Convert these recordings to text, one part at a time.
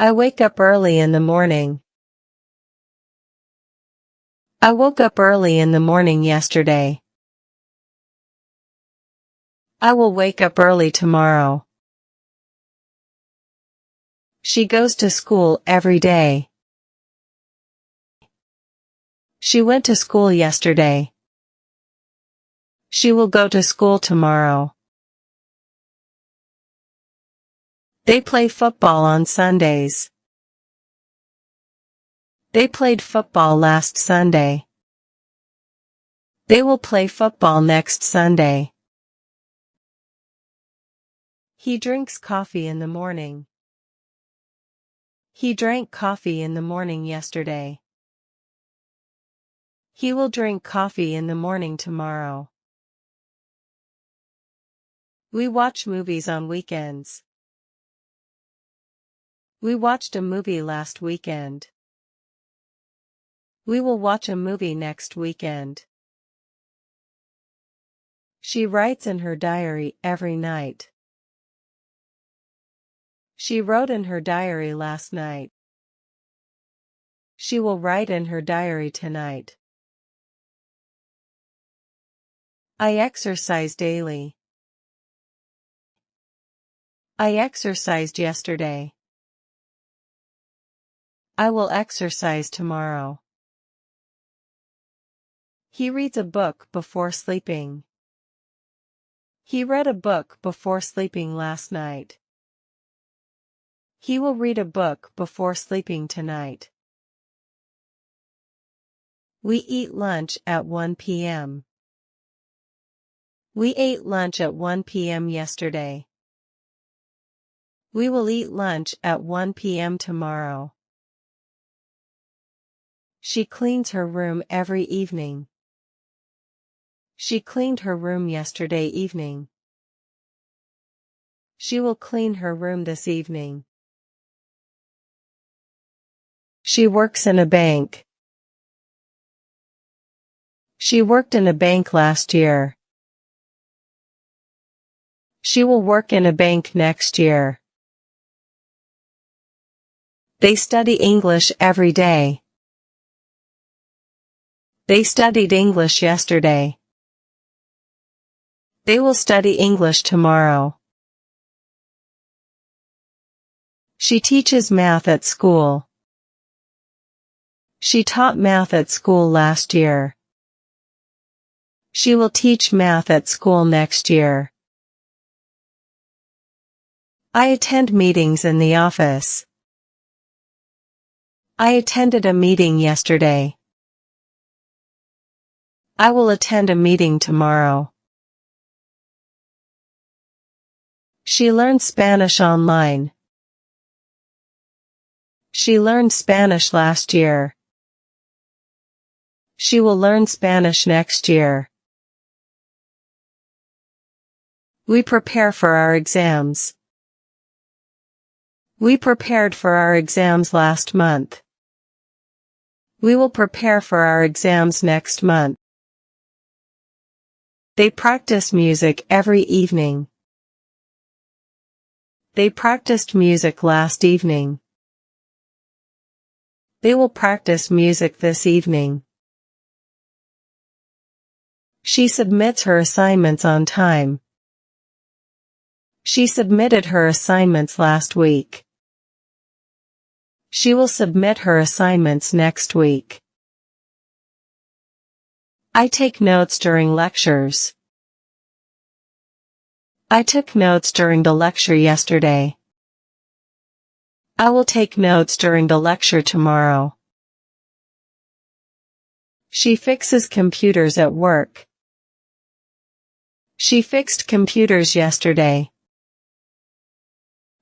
I wake up early in the morning. I woke up early in the morning yesterday. I will wake up early tomorrow. She goes to school every day. She went to school yesterday. She will go to school tomorrow. They play football on Sundays. They played football last Sunday. They will play football next Sunday. He drinks coffee in the morning. He drank coffee in the morning yesterday. He will drink coffee in the morning tomorrow. We watch movies on weekends. We watched a movie last weekend. We will watch a movie next weekend. She writes in her diary every night. She wrote in her diary last night. She will write in her diary tonight. I exercise daily. I exercised yesterday. I will exercise tomorrow. He reads a book before sleeping. He read a book before sleeping last night. He will read a book before sleeping tonight. We eat lunch at 1 p.m. We ate lunch at 1 p.m. yesterday. We will eat lunch at 1 p.m. tomorrow. She cleans her room every evening. She cleaned her room yesterday evening. She will clean her room this evening. She works in a bank. She worked in a bank last year. She will work in a bank next year. They study English every day. They studied English yesterday. They will study English tomorrow. She teaches math at school. She taught math at school last year. She will teach math at school next year. I attend meetings in the office. I attended a meeting yesterday. I will attend a meeting tomorrow. She learned Spanish online. She learned Spanish last year. She will learn Spanish next year. We prepare for our exams. We prepared for our exams last month. We will prepare for our exams next month. They practice music every evening. They practiced music last evening. They will practice music this evening. She submits her assignments on time. She submitted her assignments last week. She will submit her assignments next week. I take notes during lectures. I took notes during the lecture yesterday. I will take notes during the lecture tomorrow. She fixes computers at work. She fixed computers yesterday.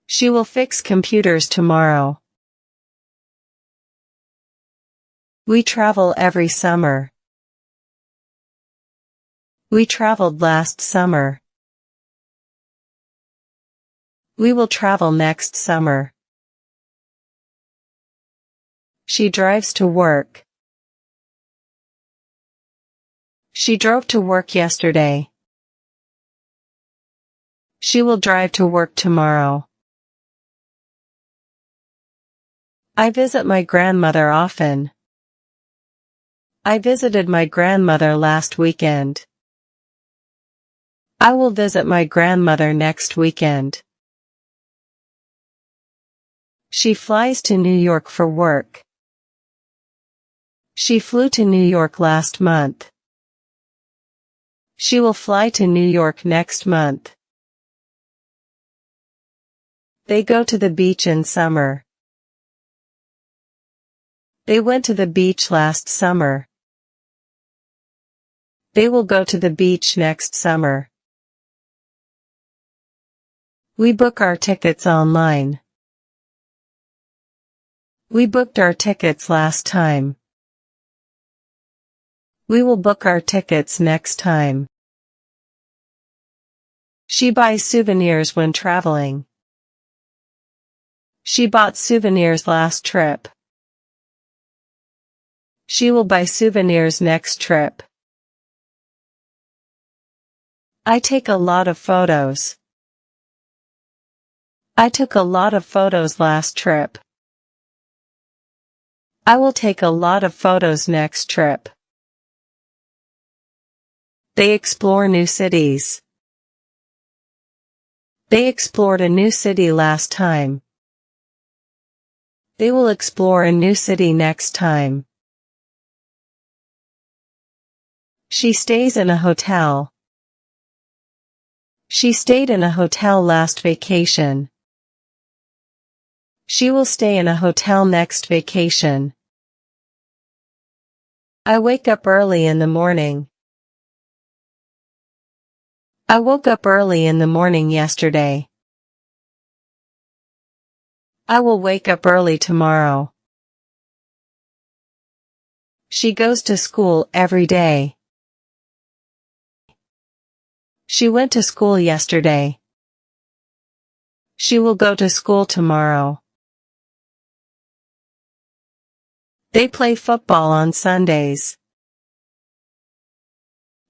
She will fix computers tomorrow. We travel every summer. We traveled last summer. We will travel next summer. She drives to work. She drove to work yesterday. She will drive to work tomorrow. I visit my grandmother often. I visited my grandmother last weekend. I will visit my grandmother next weekend. She flies to New York for work. She flew to New York last month. She will fly to New York next month. They go to the beach in summer. They went to the beach last summer. They will go to the beach next summer. We book our tickets online. We booked our tickets last time. We will book our tickets next time. She buys souvenirs when traveling. She bought souvenirs last trip. She will buy souvenirs next trip. I take a lot of photos. I took a lot of photos last trip. I will take a lot of photos next trip. They explore new cities. They explored a new city last time. They will explore a new city next time. She stays in a hotel. She stayed in a hotel last vacation. She will stay in a hotel next vacation. I wake up early in the morning. I woke up early in the morning yesterday. I will wake up early tomorrow. She goes to school every day. She went to school yesterday. She will go to school tomorrow. They play football on Sundays.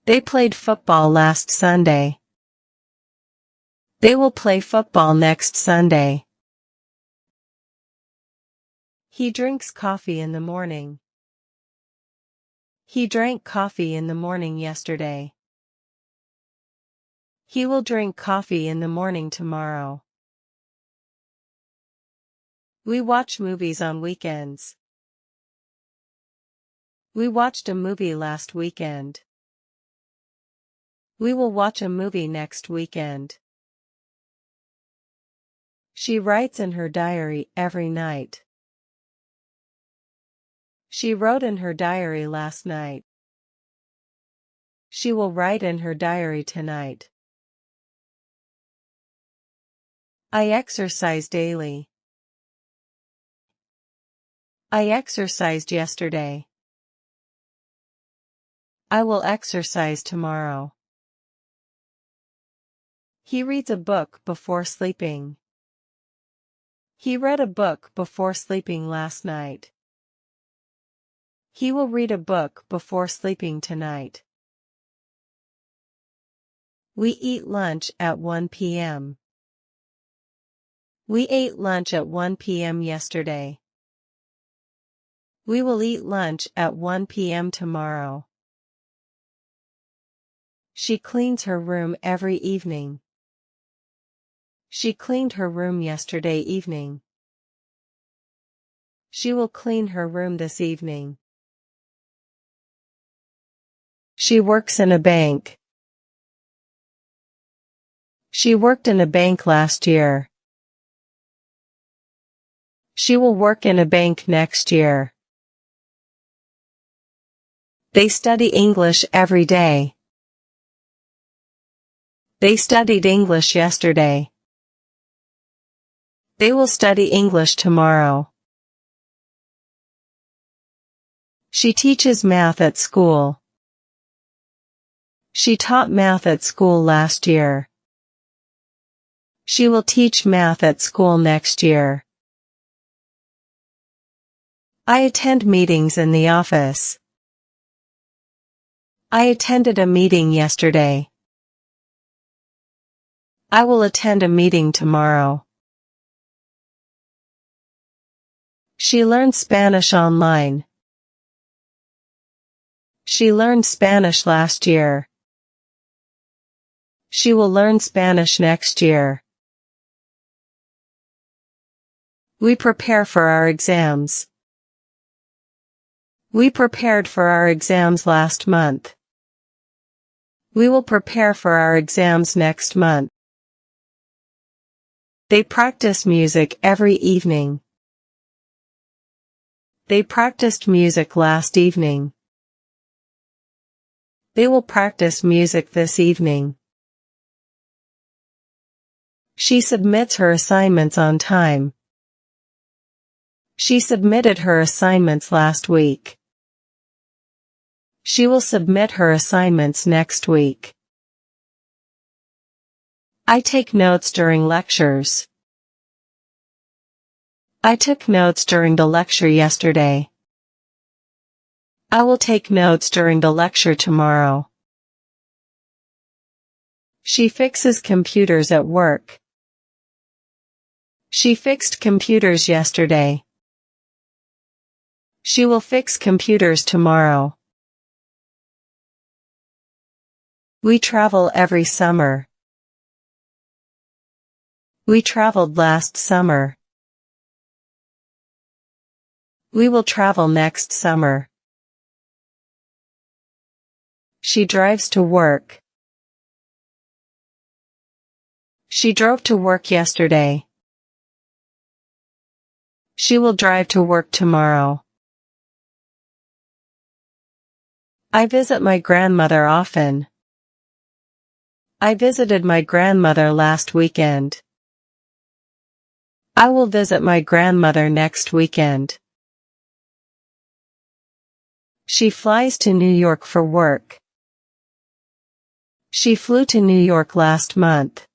They played football last Sunday. They will play football next Sunday. He drinks coffee in the morning. He drank coffee in the morning yesterday. He will drink coffee in the morning tomorrow. We watch movies on weekends. We watched a movie last weekend. We will watch a movie next weekend. She writes in her diary every night. She wrote in her diary last night. She will write in her diary tonight. I exercise daily. I exercised yesterday. I will exercise tomorrow. He reads a book before sleeping. He read a book before sleeping last night. He will read a book before sleeping tonight. We eat lunch at 1 p.m. We ate lunch at 1 p.m. yesterday. We will eat lunch at 1 p.m. tomorrow. She cleans her room every evening. She cleaned her room yesterday evening. She will clean her room this evening. She works in a bank. She worked in a bank last year. She will work in a bank next year. They study English every day. They studied English yesterday. They will study English tomorrow. She teaches math at school. She taught math at school last year. She will teach math at school next year. I attend meetings in the office. I attended a meeting yesterday. I will attend a meeting tomorrow. She learned Spanish online. She learned Spanish last year. She will learn Spanish next year. We prepare for our exams. We prepared for our exams last month. We will prepare for our exams next month. They practice music every evening. They practiced music last evening. They will practice music this evening. She submits her assignments on time. She submitted her assignments last week. She will submit her assignments next week. I take notes during lectures. I took notes during the lecture yesterday. I will take notes during the lecture tomorrow. She fixes computers at work. She fixed computers yesterday. She will fix computers tomorrow. We travel every summer. We traveled last summer. We will travel next summer. She drives to work. She drove to work yesterday. She will drive to work tomorrow. I visit my grandmother often. I visited my grandmother last weekend. I will visit my grandmother next weekend. She flies to New York for work. She flew to New York last month.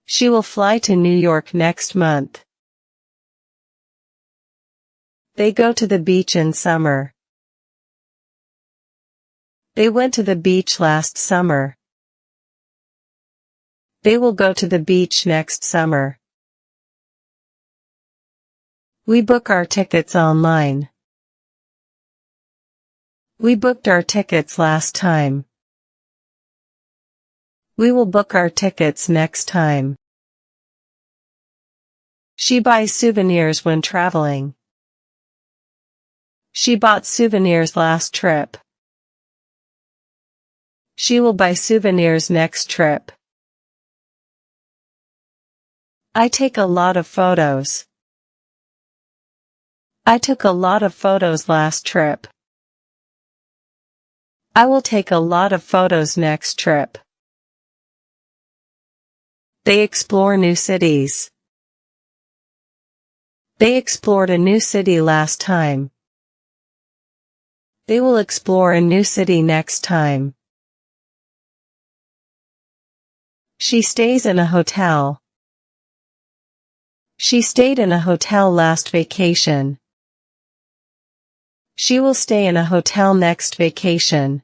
She will fly to New York next month. They go to the beach in summer. They went to the beach last summer. They will go to the beach next summer. We book our tickets online. We booked our tickets last time. We will book our tickets next time. She buys souvenirs when traveling. She bought souvenirs last trip. She will buy souvenirs next trip. I take a lot of photos. I took a lot of photos last trip. I will take a lot of photos next trip. They explore new cities. They explored a new city last time. They will explore a new city next time. She stays in a hotel. She stayed in a hotel last vacation. She will stay in a hotel next vacation.